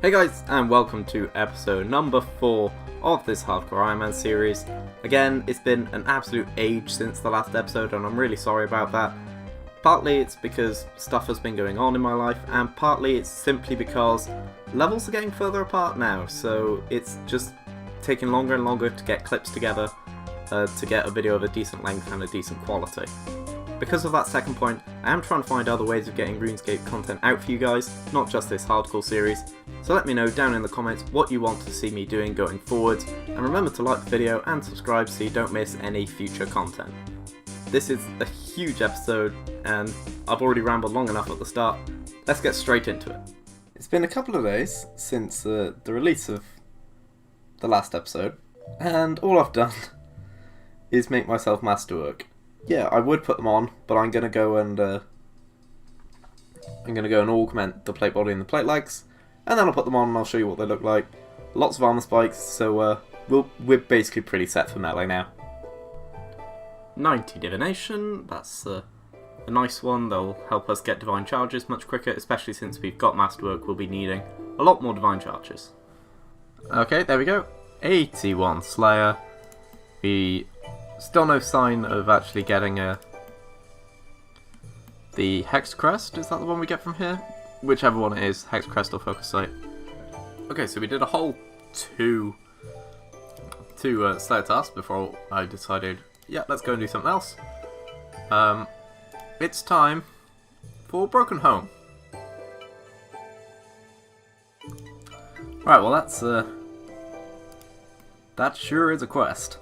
Hey guys, and welcome to episode number 4 of this Hardcore Iron Man series. Again, it's been an absolute age since the last episode, and I'm really sorry about that. Partly it's because stuff has been going on in my life, and partly it's simply because levels are getting further apart now, so it's just taking longer and longer to get clips together to get a video of a decent length and a decent quality. Because of that second point, I am trying to find other ways of getting RuneScape content out for you guys, not just this hardcore series, so let me know down in the comments what you want to see me doing going forwards, and remember to like the video and subscribe so you don't miss any future content. This is a huge episode, and I've already rambled long enough at the start. Let's get straight into it. It's been a couple of days since the release of the last episode, and all I've done is make myself masterwork. Yeah, I would put them on, but I'm gonna go and augment the plate body and the plate legs, and then I'll put them on and I'll show you what they look like. Lots of armor spikes, so we're basically pretty set for melee now. 90 divination, that's a nice one. They'll help us get divine charges much quicker, especially since we've got masterwork. We'll be needing a lot more divine charges. Okay, there we go. 81 Slayer. Still no sign of actually getting the Hex Crest. Is that the one we get from here? Whichever one it is, Hex Crest or Focus Sight. Okay, so we did a whole two Slayer tasks before I decided, yeah, let's go and do something else. It's time for Broken Home. Right, well that sure is a quest.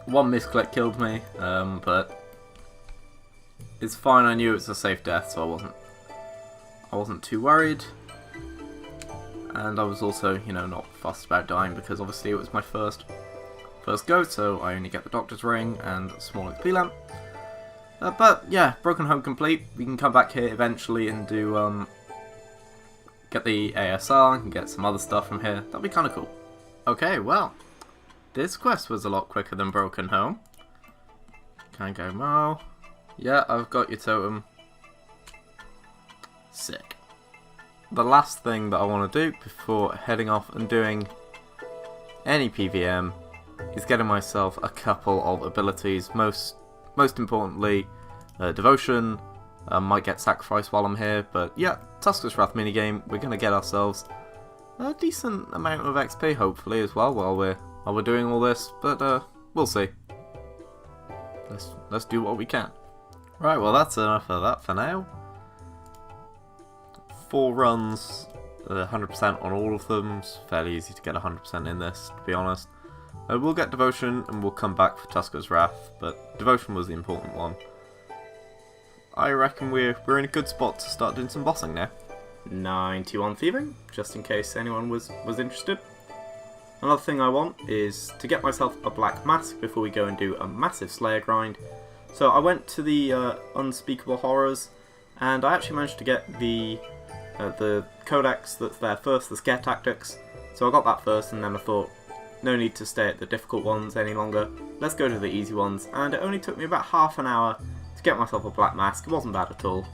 One misclick killed me, but it's fine. I knew it was a safe death, so I wasn't too worried. And I was also, not fussed about dying because obviously it was my first go, so I only get the Doctor's Ring and a small XP lamp. But yeah, Broken Home complete. We can come back here eventually and do get the ASR and get some other stuff from here. That'd be kind of cool. Okay, well. This quest was a lot quicker than Broken Home. Can I go more? Yeah, I've got your totem. Sick. The last thing that I want to do before heading off and doing any PVM is getting myself a couple of abilities. Most importantly, Devotion. Might get sacrificed while I'm here, but yeah, Tusk's Wrath minigame. We're going to get ourselves a decent amount of XP, hopefully, as well, while we're doing all this, but we'll see. Let's do what we can. Right, well that's enough of that for now. 4 runs, 100% on all of them. It's fairly easy to get 100% in this, to be honest. We'll get Devotion and we'll come back for Tusk's Wrath, but Devotion was the important one. I reckon we're in a good spot to start doing some bossing now. 91 Thieving, just in case anyone was interested. Another thing I want is to get myself a black mask before we go and do a massive Slayer grind. So I went to the Unspeakable Horrors, and I actually managed to get the codex that's there first, the Scare Tactics. So I got that first, and then I thought, no need to stay at the difficult ones any longer. Let's go to the easy ones, and it only took me about half an hour to get myself a black mask. It wasn't bad at all.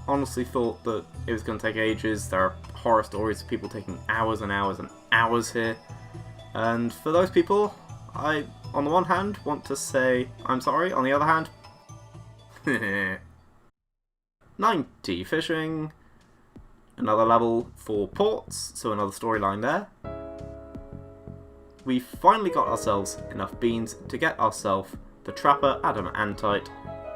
Honestly thought that it was going to take ages. There are horror stories of people taking hours and hours and hours here. And for those people, I, on the one hand, want to say I'm sorry. On the other hand, 90 fishing, another level for ports, so another storyline there. We finally got ourselves enough beans to get ourselves the Trapper Adamantite.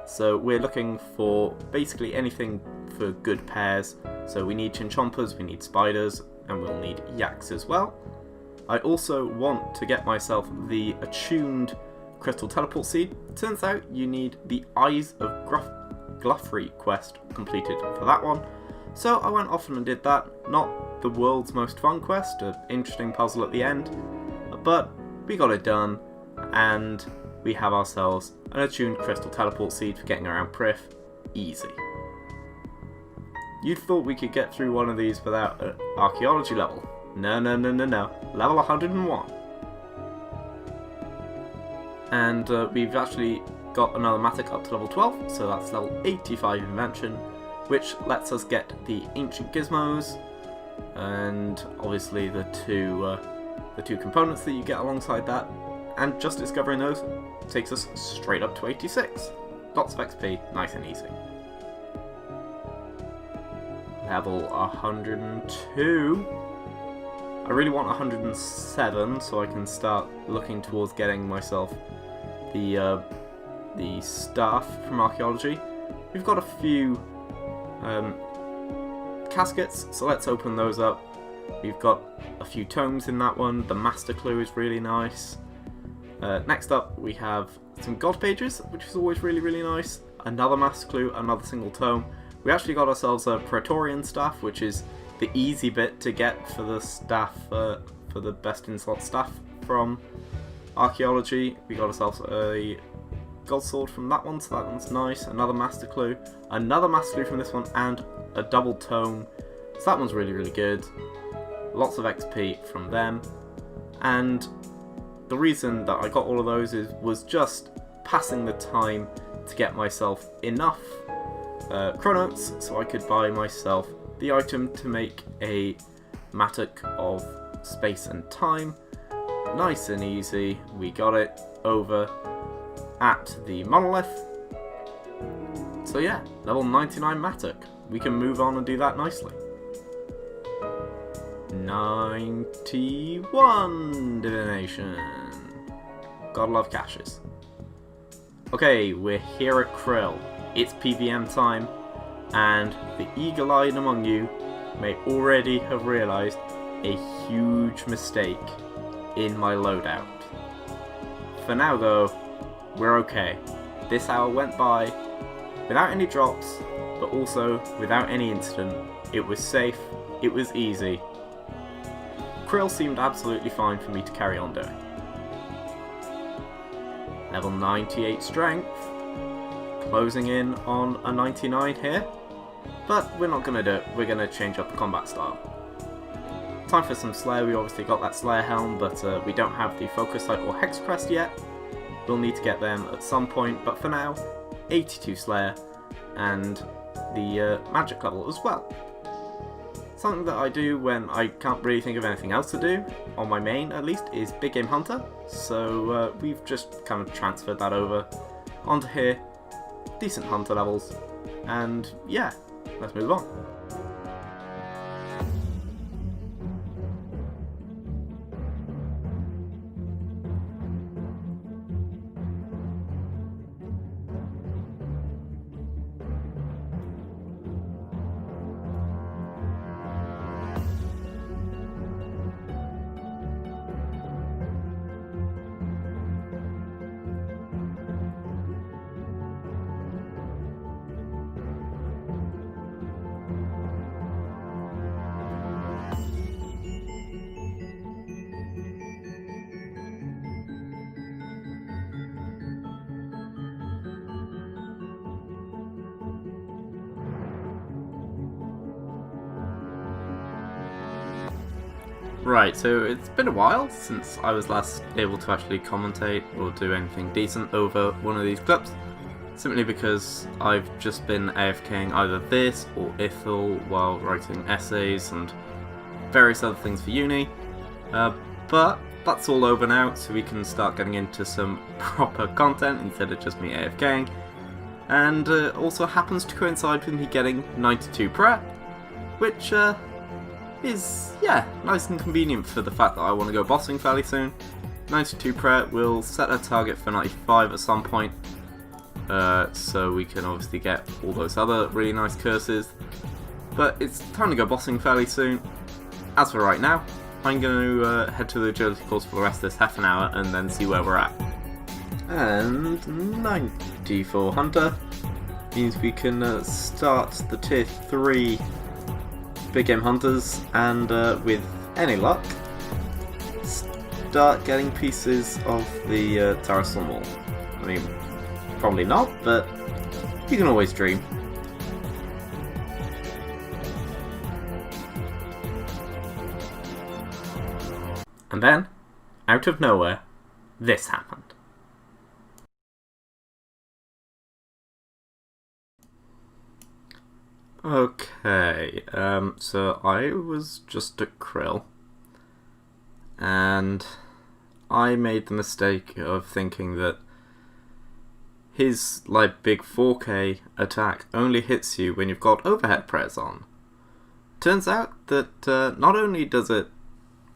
So we're looking for basically anything for good pairs. So we need Chinchompers, we need spiders, and we'll need yaks as well. I also want to get myself the attuned crystal teleport seed. Turns out you need the Eyes of Gluffrey quest completed for that one. So I went off and did that. Not the world's most fun quest, an interesting puzzle at the end, but we got it done, and we have ourselves an attuned crystal teleport seed for getting around Prif. Easy. You'd thought we could get through one of these without an archaeology level. No. Level 101. And we've actually got another Matic up to level 12, so that's level 85 invention. which lets us get the ancient gizmos, and obviously the two components that you get alongside that, and just discovering those takes us straight up to 86. Lots of XP, nice and easy. Level 102. I really want 107 so I can start looking towards getting myself the staff from Archaeology. We've got a few caskets, so let's open those up. We've got a few tomes in that one. The master clue is really nice. Next up we have some god pages, which is always really nice. Another master clue, another single tome. We actually got ourselves a Praetorian staff, which is the easy bit to get for the staff, for the best in slot staff from Archaeology. We got ourselves a gold sword from that one, so that one's nice. Another master clue from this one, and a double tome, so that one's really good. Lots of XP from them, and the reason that I got all of those was just passing the time to get myself enough chronotes so I could buy myself the item to make a mattock of space and time. Nice and easy, we got it over at the monolith. So yeah, level 99 mattock. We can move on and do that nicely. 91 divination. Gotta love caches. Okay, we're here at Krill. It's PVM time, and the eagle-eyed among you may already have realised a huge mistake in my loadout. For now though, we're okay. This hour went by without any drops, but also without any incident. It was safe, it was easy. Krill seemed absolutely fine for me to carry on doing. Level 98 strength, closing in on a 99 here, but we're not going to do it, we're going to change up the combat style. Time for some Slayer. We obviously got that Slayer helm, but we don't have the Focus Sight or Hex Crest yet. We'll need to get them at some point, but for now, 82 Slayer, and the magic level as well. Something that I do when I can't really think of anything else to do, on my main at least, is Big Game Hunter, so we've just kind of transferred that over onto here. Decent hunter levels, and yeah, let's move on. Right, so it's been a while since I was last able to actually commentate or do anything decent over one of these clips, simply because I've just been AFKing either this or Ithil while writing essays and various other things for uni, but that's all over now, so we can start getting into some proper content instead of just me AFKing, and also happens to coincide with me getting 92 prep, which is, yeah, nice and convenient for the fact that I want to go bossing fairly soon. 92 prep, we'll set a target for 95 at some point, so we can obviously get all those other really nice curses, but it's time to go bossing fairly soon. As for right now, I'm going to head to the agility course for the rest of this half an hour and then see where we're at. And 94 hunter means we can start the tier 3 big game hunters, and with any luck, start getting pieces of the Terrasol Mall. I mean, probably not, but you can always dream. And then, out of nowhere, this happened. Okay, so I was just at Krill, and I made the mistake of thinking that his, like, big 4K attack only hits you when you've got overhead press on. Turns out that not only does it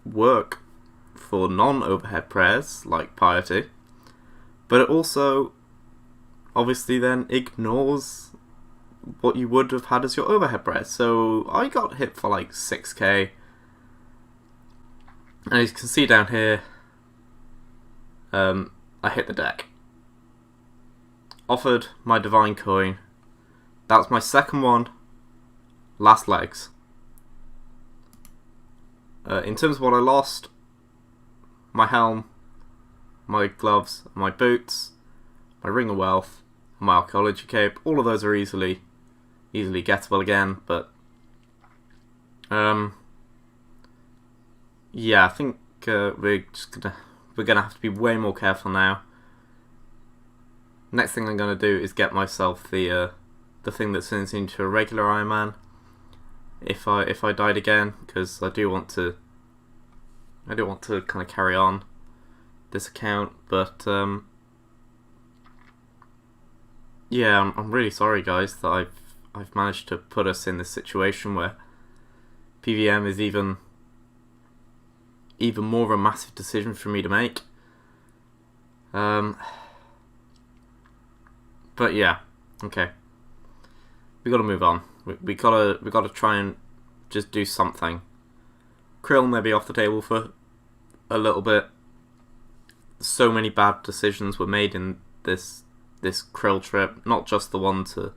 work for non-overhead prayers, like Piety, but it also obviously then ignores what you would have had as your overhead press. So I got hit for like 6k, and as you can see down here, I hit the deck. Offered my divine coin. That was my second one. Last legs. In terms of what I lost, my helm, my gloves, my boots, my ring of wealth, my archaeology cape, all of those are easily gettable again, but yeah, I think we're gonna have to be way more careful now. Next thing I'm gonna do is get myself the thing that turns into a regular Iron Man. If I died again, because I do want to kind of carry on this account, but yeah, I'm really sorry, guys, that I've managed to put us in this situation where PVM is even more of a massive decision for me to make. But yeah, okay, we gotta move on. We gotta try and just do something. Krill may be off the table for a little bit. So many bad decisions were made in this Krill trip. Not just the one to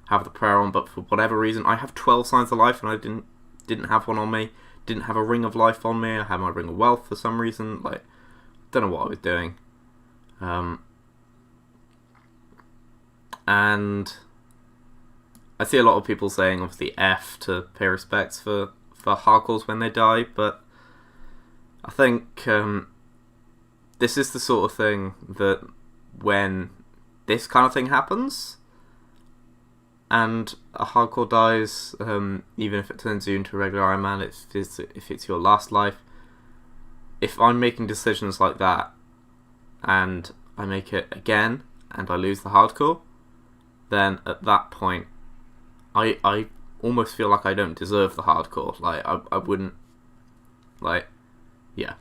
have the prayer on, but for whatever reason, I have 12 signs of life and I didn't have one on me. Didn't have a ring of life on me. I had my ring of wealth for some reason. Like, don't know what I was doing. And I see a lot of people saying, obviously, F to pay respects for hardcores when they die, but I think this is the sort of thing that when this kind of thing happens and a hardcore dies, even if it turns you into a regular Iron Man, if it's your last life, if I'm making decisions like that and I make it again and I lose the hardcore, then at that point I almost feel like I don't deserve the hardcore. Like, I wouldn't, like, yeah.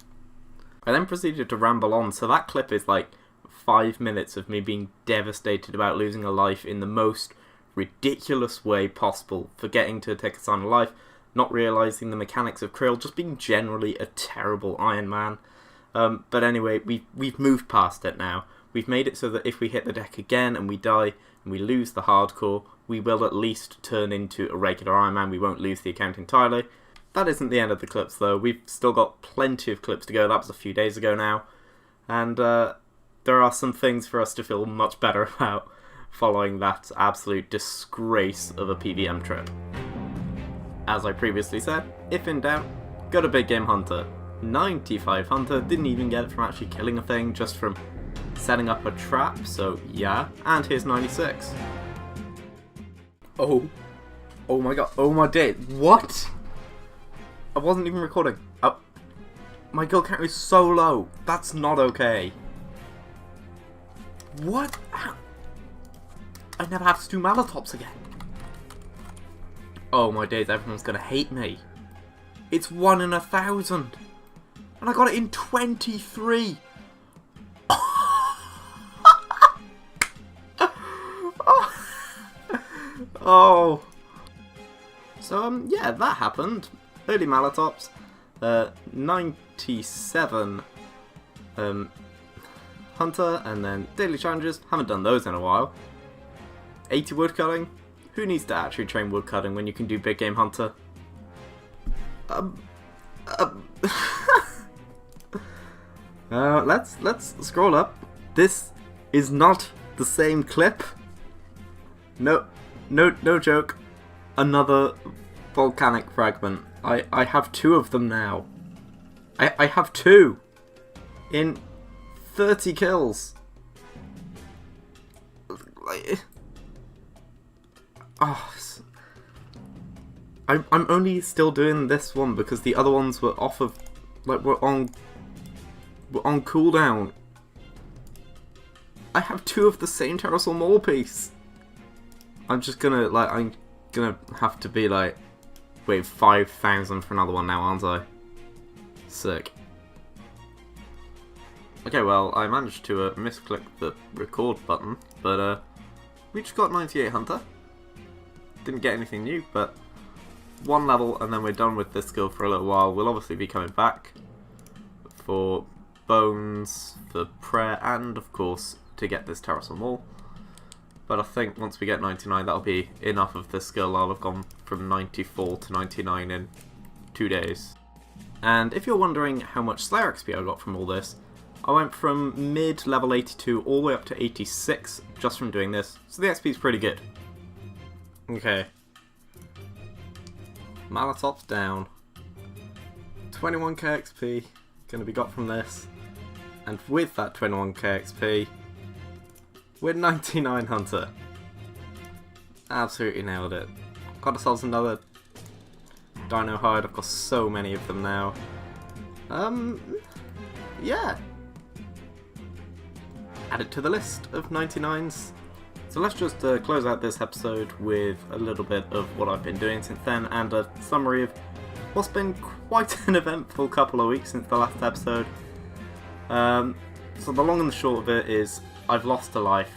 I then proceeded to ramble on, so that clip is like 5 minutes of me being devastated about losing a life in the most ridiculous way possible, forgetting to take a sign of life, not realising the mechanics of Krill, just being generally a terrible Iron Man. But anyway, we've moved past it now. We've made it so that if we hit the deck again and we die and we lose the hardcore, we will at least turn into a regular Iron Man. We won't lose the account entirely. That isn't the end of the clips, though. We've still got plenty of clips to go. That was a few days ago now. And there are some things for us to feel much better about following that absolute disgrace of a PVM trip. As I previously said, if in doubt, go to Big Game Hunter. 95 Hunter didn't even get it from actually killing a thing, just from setting up a trap, so yeah. And here's 96. Oh my god, oh my day, what? I wasn't even recording. My kill count is so low. That's not okay. What? I never have to do Malatops again. Oh my days, everyone's gonna hate me. It's 1 in 1,000. And I got it in 23. Oh. So, yeah, that happened. Early Malatops. 97 Hunter, and then Daily Challenges. Haven't done those in a while. 80 Woodcutting. Who needs to actually train woodcutting when you can do Big Game Hunter? Let's scroll up. This is not the same clip. No joke. Another volcanic fragment. I have 2 of them now. I have 2 in 30 kills. Oh, I'm only still doing this one because the other ones were off of, like, were on cooldown. I have 2 of the same Terraform Mall piece. I'm gonna have to be like, wait, 5,000 for another one now, aren't I? Sick. Okay, well, I managed to misclick the record button, but we just got 98 Hunter. Didn't get anything new, but 1 level and then we're done with this skill for a little while. We'll obviously be coming back for bones, for prayer, and of course to get this Terraform Wall. But I think once we get 99, that'll be enough of this skill. I'll have gone from 94 to 99 in 2 days. And if you're wondering how much Slayer XP I got from all this, I went from mid level 82 all the way up to 86 just from doing this, so the XP is pretty good. Okay. Molotov's down. 21k XP gonna be got from this, and with that 21k XP, we're 99 Hunter. Absolutely nailed it. Got ourselves another Dino Hide. I've got so many of them now. Yeah. Add it to the list of 99s. So let's just close out this episode with a little bit of what I've been doing since then and a summary of what's been quite an eventful couple of weeks since the last episode. So the long and the short of it is I've lost a life.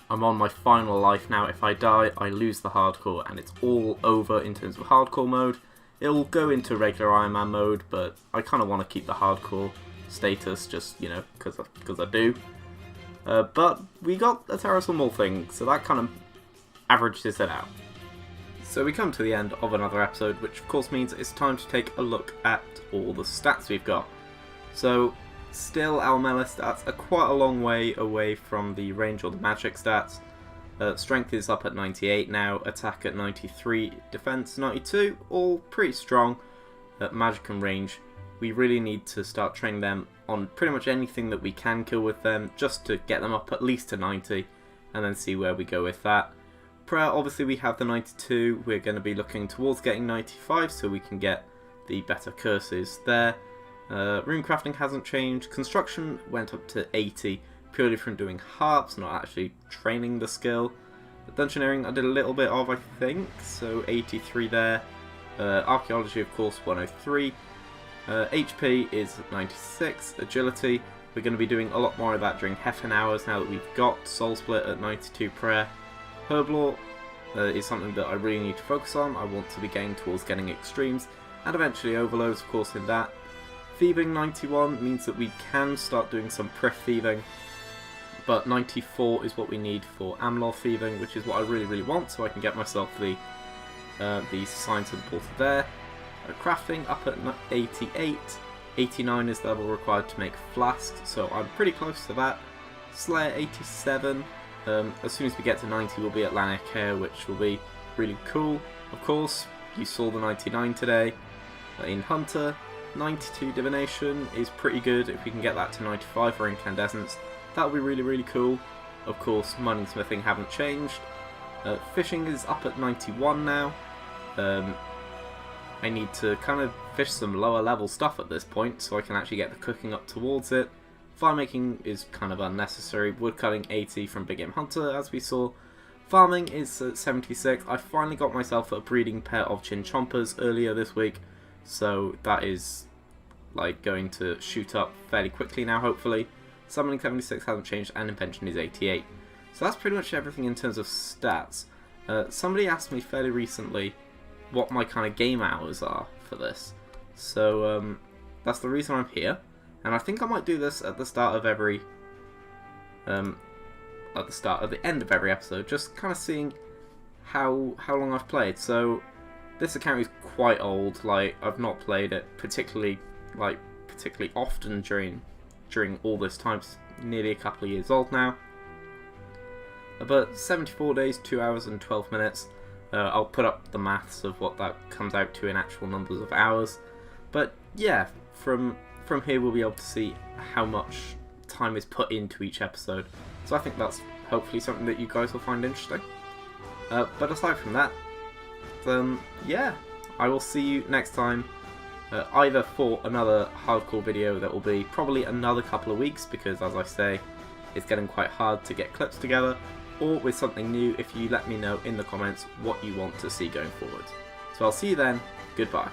I'm on my final life now. If I die, I lose the hardcore and it's all over in terms of hardcore mode. It'll go into regular Iron Man mode, but I kind of want to keep the hardcore status just, you know, because I do. But we got a Terraform Wall thing, so that kind of averages it out. So we come to the end of another episode, which of course means it's time to take a look at all the stats we've got. So, still our melee stats are quite a long way away from the range or the magic stats. Strength is up at 98 now, attack at 93, defense 92, all pretty strong. Magic and range, we really need to start training them on pretty much anything that we can kill with them, just to get them up at least to 90, and then see where we go with that. Prayer, obviously we have the 92, we're going to be looking towards getting 95 so we can get the better curses there. Rune crafting hasn't changed, construction went up to 80, purely from doing harps, not actually training the skill. Dungeoneering I did a little bit of, I think, so 83 there. Archaeology of course 103. HP is 96, agility, we're going to be doing a lot more of that during Heffen hours now that we've got Soul Split at 92 prayer. Herblore is something that I really need to focus on. I want to be getting towards getting extremes and eventually overloads of course in that. Thieving 91 means that we can start doing some Prif thieving, but 94 is what we need for Amlor thieving, which is what I really want, so I can get myself the sign to the portal there. Crafting up at 88, 89 is the level required to make flasks, so I'm pretty close to that. Slayer 87, as soon as we get to 90 we'll be at Lanier Care, which will be really cool. Of course, you saw the 99 today. In Hunter, 92 Divination is pretty good. If we can get that to 95 for Incandescence, that would be really cool. Of course, mining smithing haven't changed. Fishing is up at 91 now. I need to kind of fish some lower level stuff at this point so I can actually get the cooking up towards it. Fire making is kind of unnecessary. Woodcutting 80 from Big Game Hunter as we saw. Farming is at 76. I finally got myself a breeding pair of Chinchompas earlier this week, so that is like going to shoot up fairly quickly now hopefully. Summoning 76 hasn't changed and Invention is 88. So that's pretty much everything in terms of stats. Somebody asked me fairly recently what my kind of game hours are for this. So that's the reason I'm here. And I think I might do this at the start of every at the end of every episode, just kind of seeing how long I've played. So this account is quite old, like I've not played it particularly often during all this time. It's nearly a couple of years old now. But 74 days, 2 hours and 12 minutes. I'll put up the maths of what that comes out to in actual numbers of hours. But yeah, from here we'll be able to see how much time is put into each episode. So I think that's hopefully something that you guys will find interesting. But aside from that, yeah, I will see you next time, either for another hardcore video that will be probably another couple of weeks, because as I say, it's getting quite hard to get clips together, or with something new if you let me know in the comments what you want to see going forward. So I'll see you then, goodbye.